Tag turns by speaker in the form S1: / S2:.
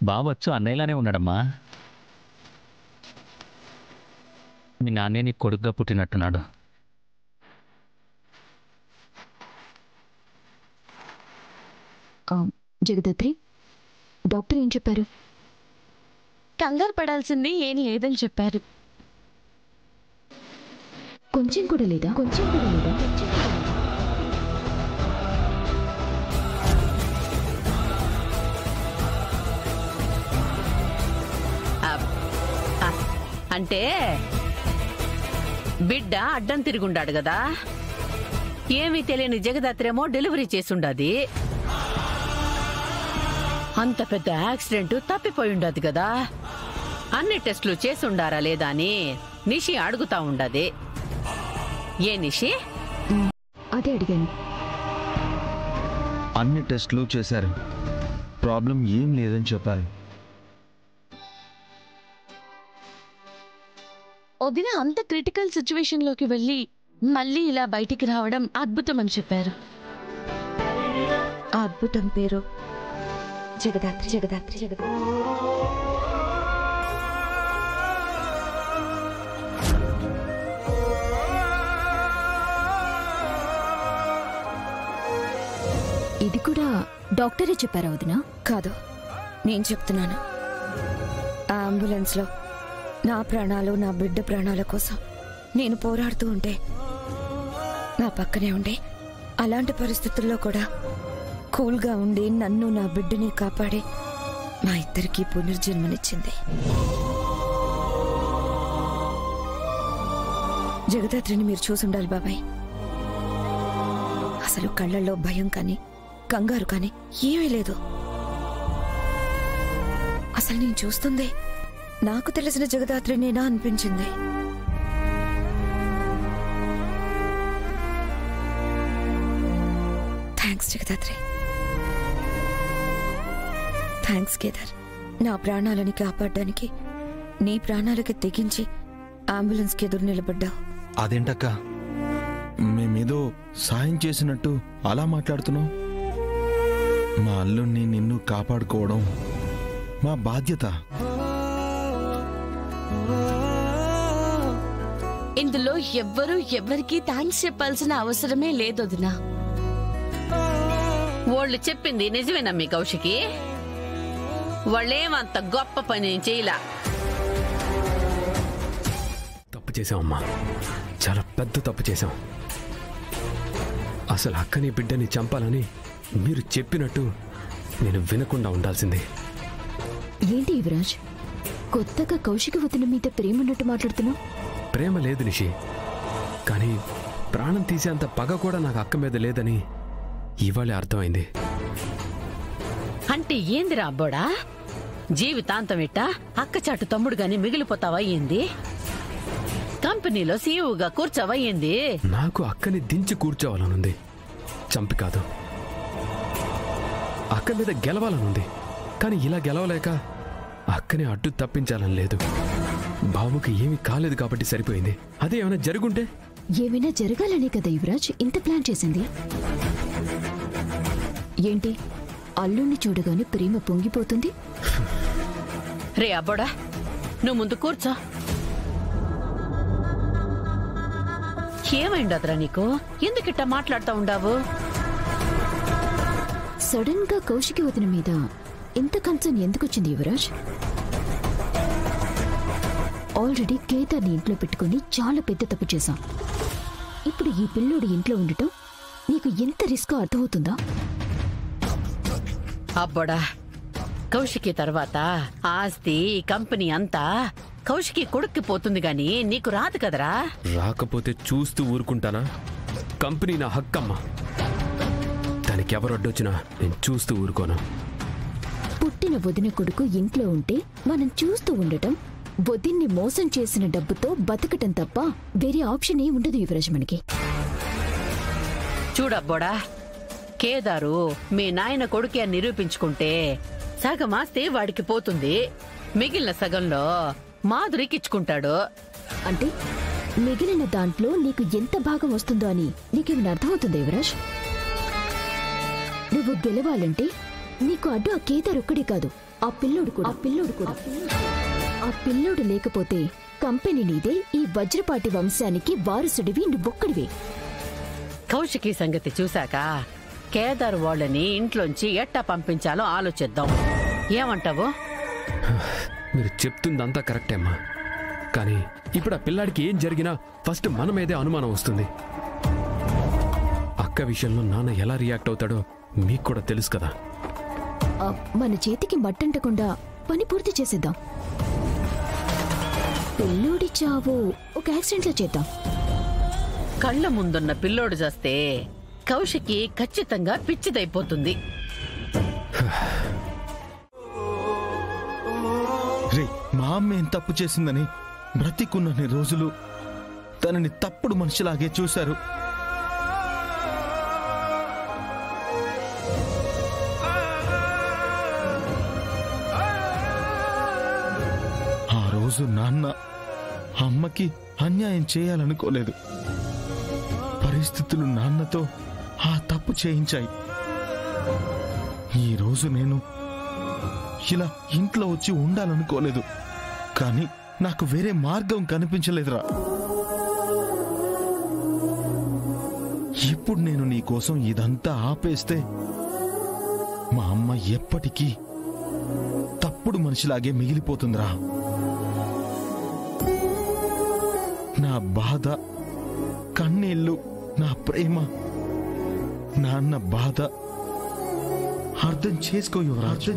S1: బావచ్చు అన్నయ్యలానే ఉన్నాడమ్మా. మీ నాన్నే నీ కొడుకుగా పుట్టినట్టున్నాడు.
S2: జగదాత్రి, డాక్టర్ ఏం చెప్పారు?
S3: కంగారు పడాల్సింది ఏం లేదని చెప్పారు.
S2: కొంచెం కూడా లేదా?
S4: అంటే బిడ్డ అడ్డం తిరుగుండాడు కదా, ఏమీ తెలియని జగదాత్రేమో డెలివరీ చేసుండాది. అంత పెద్ద యాక్సిడెంట్ తప్పిపోయి ఉండదు కదా, అన్ని టెస్టులు చేసుండారా లేదా అని నిషి అడుగుతా ఉండది. ఏ నిషి?
S2: అదే అడిగాను.
S5: అన్ని టెస్టులు చేశారు, ప్రాబ్లం ఏం లేదని చెప్పారు.
S3: వదిన అంత క్రిటికల్ సిచ్యువేషన్ లోకి వెళ్ళి మళ్ళీ ఇలా బయటికి రావడం అద్భుతం అని చెప్పారు.
S2: ఆ అద్భుతం పేరు జగదాత్రి. ఇది కూడా డాక్టరే చెప్పారా వదినా?
S6: కాదు, నేను చెప్తున్నాను. ఆ అంబులెన్స్ లో నా ప్రాణాలు, నా బిడ్డ ప్రాణాల కోసం నేను పోరాడుతూ ఉంటే నా పక్కనే ఉండి, అలాంటి పరిస్థితుల్లో కూడా కూల్గా ఉండి నన్ను, నా బిడ్డని కాపాడి మా ఇద్దరికీ పునర్జన్మనిచ్చింది. జగదాత్రిని మీరు చూసుండాలి బాబాయ్. అసలు కళ్ళల్లో భయం కానీ కంగారు కానీ ఏమీ లేదు. అసలు నేను చూస్తుందే నాకు తెలిసిన జగదాత్రినేనా అనిపించింది. థ్యాంక్స్ జగదాత్రి. థ్యాంక్స్ కేదార్. నా ప్రాణాలని కాపాడడానికి నీ ప్రాణాలకి తెగించి అంబులెన్స్కి ఎదురు నిలబడ్డావు.
S5: అదేంటక్క, మేమేదో సాయం చేసినట్టు అలా మాట్లాడుతున్నావు? మా అల్లుణ్ణి నిన్ను కాపాడుకోవడం మా బాధ్యత.
S3: ఇందులో ఎవ్వరికీ థ్యాంక్స్ చెప్పాల్సిన అవసరమే లేదు వదినా.
S4: వాళ్ళు చెప్పింది నిజమేనా మీ కౌశికి? వాళ్ళేమంత గొప్ప పని చేయలా.
S7: తప్పు చేశామమ్మా, చాలా పెద్ద తప్పు చేశాం. అసలు అక్కని బిడ్డని చంపాలని మీరు చెప్పినట్టు నేను వినకుండా ఉండాల్సిందే.
S2: ఏంటి యువరాజ్, కొత్తగా కౌశిక వదిన మీద ప్రేమ ఉన్నట్టు మాట్లాడుతున్నావు?
S7: ప్రేమ లేదు నిషి, కానీ ప్రాణం తీసేంత పగ కూడా నాకు అక్క మీద లేదని ఇవాళే అర్థమైంది.
S4: అంటే ఏందిరా అబ్బోడా, జీవితాంతం ఇట్టా అక్కచాటు తమ్ముడుగాని మిగిలిపోతావా ఏంది? కంపెనీలో సీఈఓగా కూర్చోవా ఏంది?
S7: నాకు అక్కని దించి కూర్చోవాలనుంది, చంపి కాదు. అక్క మీద గెలవాలనుంది, కానీ ఇలా గెలవలేక అక్కని అడ్డు తప్పించాలని లేదు. బాబుకి ఏమీ కాలేదు కాబట్టి సరిపోయింది. అదే ఏమైనా జరుగుంటే?
S2: ఏమైనా జరగాలనే కదా యువరాజ్ ఇంత ప్లాన్ చేసింది. ఏంటి, అల్లుణ్ణి చూడగానే ప్రేమ పొంగిపోతుంది?
S4: రే అబ్బోడా, నువ్వు ముందు కూర్చో. ఏమైండదురా నీకు? ఎందుకిట్టా మాట్లాడుతూ ఉండావు?
S2: సడన్ గా కౌశికి వదిన మీద ఇంత కన్సర్న్ ఎందుకొచ్చింది యువరాజ్? ఆల్రెడీ కేదార్ని ఇంట్లో పెట్టుకుని చాలా పెద్ద తప్పు చేశాం. ఇప్పుడు ఈ పిల్లోడు ఇంట్లో ఉండటం నీకు ఎంత రిస్క్ అర్థమవుతుందా?
S4: అబ్బోడా, కౌశికి తర్వాత ఆస్తి కంపెనీ అంతా కౌశికి కొడుక్కి పోతుంది గాని నీకు రాదు కదరా.
S7: రాకపోతే చూస్తూ ఊరుకుంటానా? కంపెనీ నా హక్కమ్మా, దానికి ఎవరొడ్డొచ్చినా నేను చూస్తూ ఊరుకోను.
S2: పుట్టిన వదిన కొడుకు ఇంట్లో ఉంటే మనం చూస్తూ ఉండటం, వదిన్ని మోసం చేసిన డబ్బుతో బతకటం తప్ప వేరే ఆప్షన్ ఏ ఉండదు యువరాజ్ మనకి.
S4: చూడబ్బోడా, కేదారు మీ నాయన కొడుకే అని నిరూపించుకుంటే సగం ఆస్తి వాడికి పోతుంది, మిగిలిన సగంలో మాధురికిచ్చుకుంటాడు.
S2: అంటే మిగిలిన దాంట్లో నీకు ఎంత భాగం వస్తుందో అని నీకేమైనా అర్థమవుతుందా యువరాజ్? నువ్వు గెలవాలంటే నీకు అడ్డు ఆ కేదార్ ఒక్కడే కాదు, ఆ పిల్లోడు కూడా ఆ పిల్లోడు లేకపోతే కంపెనీ నీదే, ఈ వజ్రపాటి వంశానికి వారసుడివి నువ్వొక్కడివే.
S4: కౌశికి సంగతి చూశాక కేదార్ వాళ్ళని ఇంట్లోంచి ఎట్టా పంపించాలో ఆలోచిద్దాం. ఏమంటావు?
S7: మీరు చెప్తుందంతా కరెక్టే అమ్మా, కానీ ఇప్పుడు ఆ పిల్లాడికి ఏం జరిగినా ఫస్ట్ మన మీదే అనుమానం వస్తుంది. అక్క విషయంలో నాన్న ఎలా రియాక్ట్ అవుతాడో మీకు కూడా తెలుసు కదా.
S2: మన చేతికి మట్టంటకుండా పని పూర్తి చేసేద్దాం. పిల్లోడి చావు ఒక యాక్సిడెంట్లో చేద్దాం.
S4: కళ్ళ ముందున్న పిల్లోడు చేస్తే కౌశికి ఖచ్చితంగా పిచ్చిదైపోతుంది.
S5: రే, మా అమ్మ ఏం తప్పు చేసిందని బ్రతికున్నన్ని రోజులు తనని తప్పుడు మనిషిలాగే చూశారు. ఆ రోజు నాన్న అమ్మకి అన్యాయం చేయాలనుకోలేదు. పరిస్థితులు నాన్నతో ఆ తప్పు చేయించాయి. ఈ రోజు నేను ఇలా ఇంట్లో వచ్చి ఉండాలనుకోలేదు, కానీ నాకు వేరే మార్గం కనిపించలేదురా. ఇప్పుడు నేను నీ కోసం ఇదంతా ఆపేస్తే మా అమ్మ ఎప్పటికీ తప్పుడు మనిషిలాగే మిగిలిపోతుందిరా. నా బాధ, కన్నీళ్ళు, నా ప్రేమ, నాన్న బాధ అర్థం చేసుకో యువరాజు.